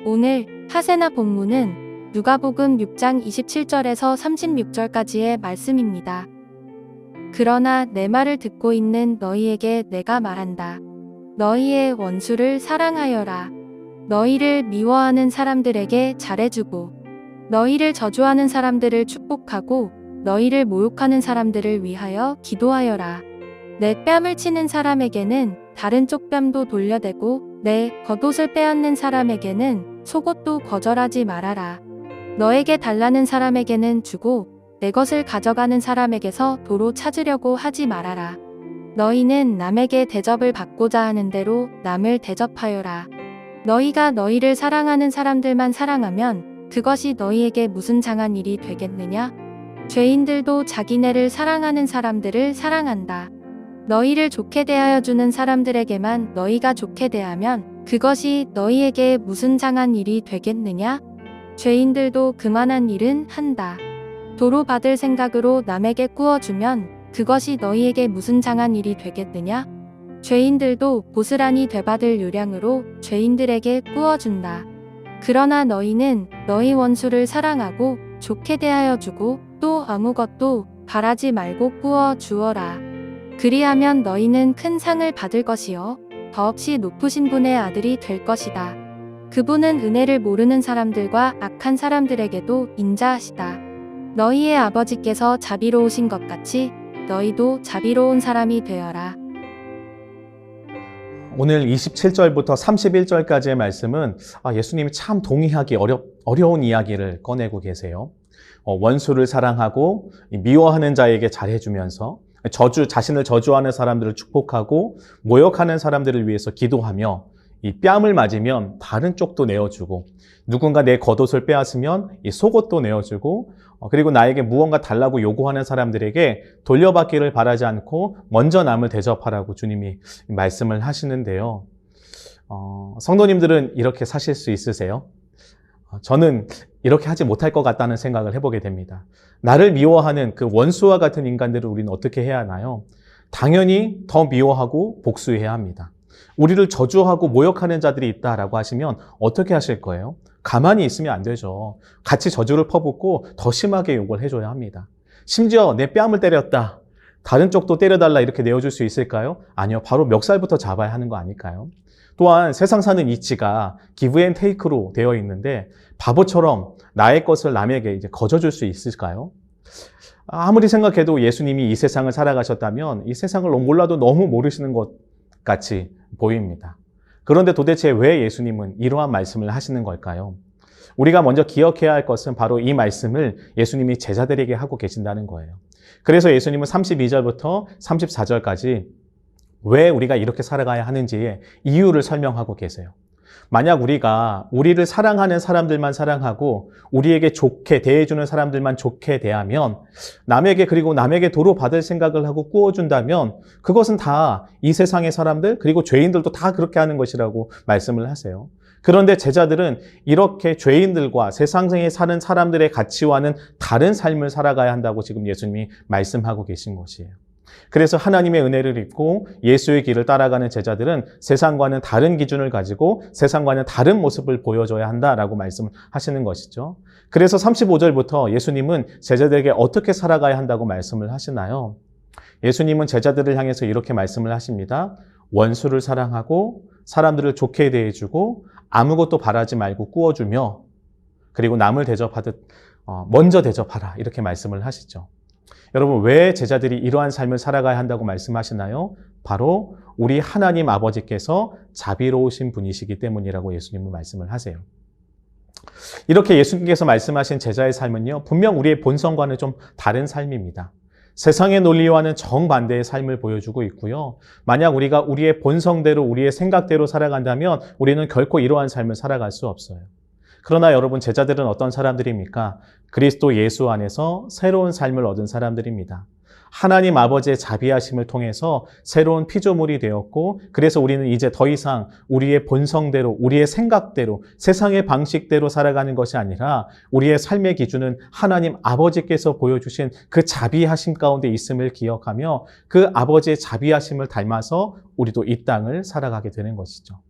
오늘 하세나 본문은 누가복음 6장 27절에서 36절까지의 말씀입니다. 그러나 내 말을 듣고 있는 너희에게 내가 말한다. 너희의 원수를 사랑하여라. 너희를 미워하는 사람들에게 잘해주고 너희를 저주하는 사람들을 축복하고 너희를 모욕하는 사람들을 위하여 기도하여라. 내 뺨을 치는 사람에게는 다른 쪽 뺨도 돌려대고 내 겉옷을 빼앗는 사람에게는 속옷도 거절하지 말아라. 너에게 달라는 사람에게는 주고 내 것을 가져가는 사람에게서 도로 찾으려고 하지 말아라. 너희는 남에게 대접을 받고자 하는 대로 남을 대접하여라. 너희가 너희를 사랑하는 사람들만 사랑하면 그것이 너희에게 무슨 장한 일이 되겠느냐? 죄인들도 자기네를 사랑하는 사람들을 사랑한다. 너희를 좋게 대하여 주는 사람들에게만 너희가 좋게 대하면 그것이 너희에게 무슨 장한 일이 되겠느냐? 죄인들도 그만한 일은 한다. 도로 받을 생각으로 남에게 꾸어주면 그것이 너희에게 무슨 장한 일이 되겠느냐? 죄인들도 고스란히 되받을 요량으로 죄인들에게 꾸어준다. 그러나 너희는 너희 원수를 사랑하고 좋게 대하여 주고 또 아무것도 바라지 말고 꾸어 주어라. 그리하면 너희는 큰 상을 받을 것이요 더없이 높으신 분의 아들이 될 것이다. 그분은 은혜를 모르는 사람들과 악한 사람들에게도 인자하시다. 너희의 아버지께서 자비로우신 것 같이 너희도 자비로운 사람이 되어라. 오늘 27절부터 31절까지의 말씀은 예수님이 참 동의하기 어려운 이야기를 꺼내고 계세요. 원수를 사랑하고 미워하는 자에게 잘해주면서 자신을 저주하는 사람들을 축복하고 모욕하는 사람들을 위해서 기도하며 이 뺨을 맞으면 다른 쪽도 내어주고 누군가 내 겉옷을 빼앗으면 이 속옷도 내어주고 그리고 나에게 무언가 달라고 요구하는 사람들에게 돌려받기를 바라지 않고 먼저 남을 대접하라고 주님이 말씀을 하시는데요. 성도님들은 이렇게 사실 수 있으세요? 저는 이렇게 하지 못할 것 같다는 생각을 해보게 됩니다. 나를 미워하는 그 원수와 같은 인간들을 우리는 어떻게 해야 하나요? 당연히 더 미워하고 복수해야 합니다. 우리를 저주하고 모욕하는 자들이 있다라고 하시면 어떻게 하실 거예요? 가만히 있으면 안 되죠. 같이 저주를 퍼붓고 더 심하게 욕을 해줘야 합니다. 심지어 내 뺨을 때렸다. 다른 쪽도 때려달라 이렇게 내어줄 수 있을까요? 아니요. 바로 멱살부터 잡아야 하는 거 아닐까요? 또한 세상 사는 이치가 기브 앤 테이크로 되어 있는데 바보처럼 나의 것을 남에게 이제 거저줄 수 있을까요? 아무리 생각해도 예수님이 이 세상을 살아가셨다면 이 세상을 몰라도 너무 모르시는 것 같이 보입니다. 그런데 도대체 왜 예수님은 이러한 말씀을 하시는 걸까요? 우리가 먼저 기억해야 할 것은 바로 이 말씀을 예수님이 제자들에게 하고 계신다는 거예요. 그래서 예수님은 32절부터 34절까지 왜 우리가 이렇게 살아가야 하는지의 이유를 설명하고 계세요. 만약 우리가 우리를 사랑하는 사람들만 사랑하고 우리에게 좋게 대해주는 사람들만 좋게 대하면 그리고 남에게 도로 받을 생각을 하고 꾸어준다면 그것은 다 이 세상의 사람들 그리고 죄인들도 다 그렇게 하는 것이라고 말씀을 하세요. 그런데 제자들은 이렇게 죄인들과 세상에 사는 사람들의 가치와는 다른 삶을 살아가야 한다고 지금 예수님이 말씀하고 계신 것이에요. 그래서 하나님의 은혜를 입고 예수의 길을 따라가는 제자들은 세상과는 다른 기준을 가지고 세상과는 다른 모습을 보여줘야 한다라고 말씀하시는 것이죠. 그래서 35절부터 예수님은 제자들에게 어떻게 살아가야 한다고 말씀을 하시나요? 예수님은 제자들을 향해서 이렇게 말씀을 하십니다. 원수를 사랑하고 사람들을 좋게 대해주고 아무것도 바라지 말고 꾸어주며 그리고 남을 대접하듯 먼저 대접하라 이렇게 말씀을 하시죠. 여러분 왜 제자들이 이러한 삶을 살아가야 한다고 말씀하시나요? 바로 우리 하나님 아버지께서 자비로우신 분이시기 때문이라고 예수님은 말씀을 하세요. 이렇게 예수님께서 말씀하신 제자의 삶은요, 분명 우리의 본성과는 좀 다른 삶입니다. 세상의 논리와는 정반대의 삶을 보여주고 있고요. 만약 우리가 우리의 본성대로 우리의 생각대로 살아간다면 우리는 결코 이러한 삶을 살아갈 수 없어요. 그러나 여러분 제자들은 어떤 사람들입니까? 그리스도 예수 안에서 새로운 삶을 얻은 사람들입니다. 하나님 아버지의 자비하심을 통해서 새로운 피조물이 되었고, 그래서 우리는 이제 더 이상 우리의 본성대로, 우리의 생각대로, 세상의 방식대로 살아가는 것이 아니라 우리의 삶의 기준은 하나님 아버지께서 보여주신 그 자비하심 가운데 있음을 기억하며 그 아버지의 자비하심을 닮아서 우리도 이 땅을 살아가게 되는 것이죠.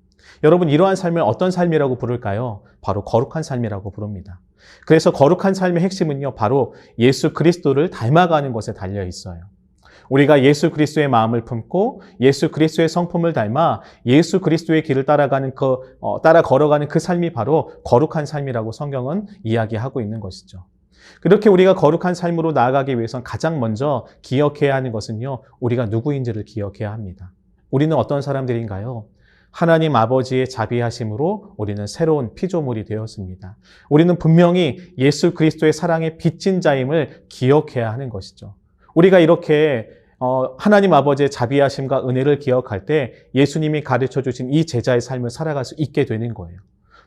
여러분, 이러한 삶을 어떤 삶이라고 부를까요? 바로 거룩한 삶이라고 부릅니다. 그래서 거룩한 삶의 핵심은요, 바로 예수 그리스도를 닮아가는 것에 달려 있어요. 우리가 예수 그리스도의 마음을 품고 예수 그리스도의 성품을 닮아 예수 그리스도의 길을 따라 걸어가는 그 삶이 바로 거룩한 삶이라고 성경은 이야기하고 있는 것이죠. 그렇게 우리가 거룩한 삶으로 나아가기 위해선 가장 먼저 기억해야 하는 것은요, 우리가 누구인지를 기억해야 합니다. 우리는 어떤 사람들인가요? 하나님 아버지의 자비하심으로 우리는 새로운 피조물이 되었습니다. 우리는 분명히 예수 그리스도의 사랑의 빚진 자임을 기억해야 하는 것이죠. 우리가 이렇게 하나님 아버지의 자비하심과 은혜를 기억할 때 예수님이 가르쳐 주신 이 제자의 삶을 살아갈 수 있게 되는 거예요.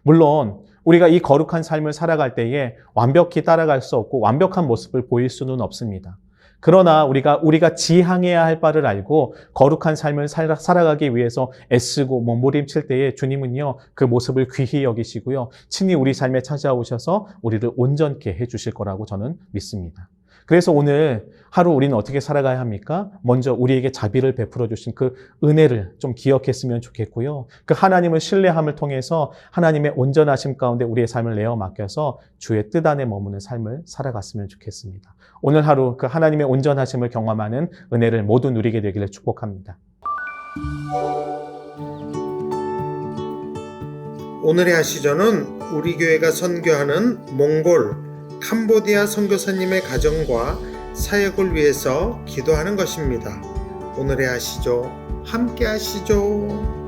물론 우리가 이 거룩한 삶을 살아갈 때에 완벽히 따라갈 수 없고 완벽한 모습을 보일 수는 없습니다. 그러나 우리가 지향해야 할 바를 알고 거룩한 삶을 살아가기 위해서 애쓰고 몸부림칠 때에 주님은요, 그 모습을 귀히 여기시고요, 친히 우리 삶에 찾아오셔서 우리를 온전케 해주실 거라고 저는 믿습니다. 그래서 오늘 하루 우리는 어떻게 살아가야 합니까? 먼저 우리에게 자비를 베풀어 주신 그 은혜를 좀 기억했으면 좋겠고요. 그 하나님을 신뢰함을 통해서 하나님의 온전하심 가운데 우리의 삶을 내어 맡겨서 주의 뜻 안에 머무는 삶을 살아갔으면 좋겠습니다. 오늘 하루 그 하나님의 온전하심을 경험하는 은혜를 모두 누리게 되기를 축복합니다. 오늘의 하시전은 우리 교회가 선교하는 몽골, 캄보디아 선교사님의 가정과 사역을 위해서 기도하는 것입니다. 오늘의 하시죠. 함께 하시죠.